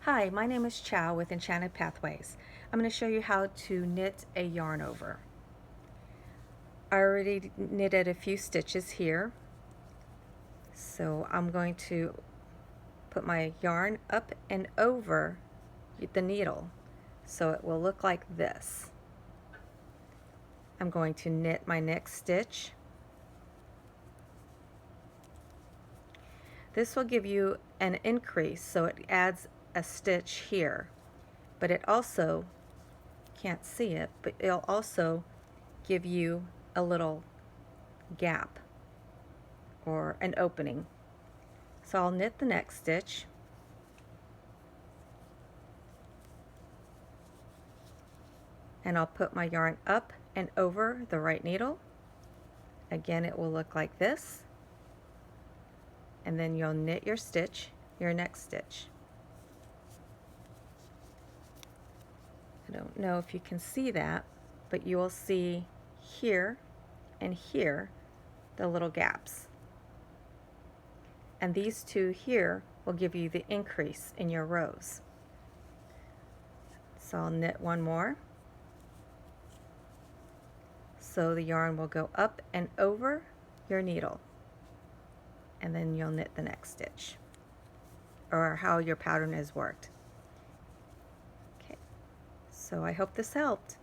Hi, my name is Chow with Enchanted Pathways. I'm going to show you how to knit a yarn over. I already knitted a few stitches here, so I'm going to put my yarn up and over the needle so it will look like this. I'm going to knit my next stitch. This will give you an increase, so it adds a stitch here, but it also, can't see it, but it'll also give you a little gap or an opening. So I'll knit the next stitch, and I'll put my yarn up and over the right needle. Again, it will look like this, and then you'll knit your stitch, your next stitch. I don't know if you can see that, but you will see here and here the little gaps. And these two here will give you the increase in your rows. So I'll knit one more. So the yarn will go up and over your needle, and then you'll knit the next stitch, or how your pattern is worked. Okay, so I hope this helped.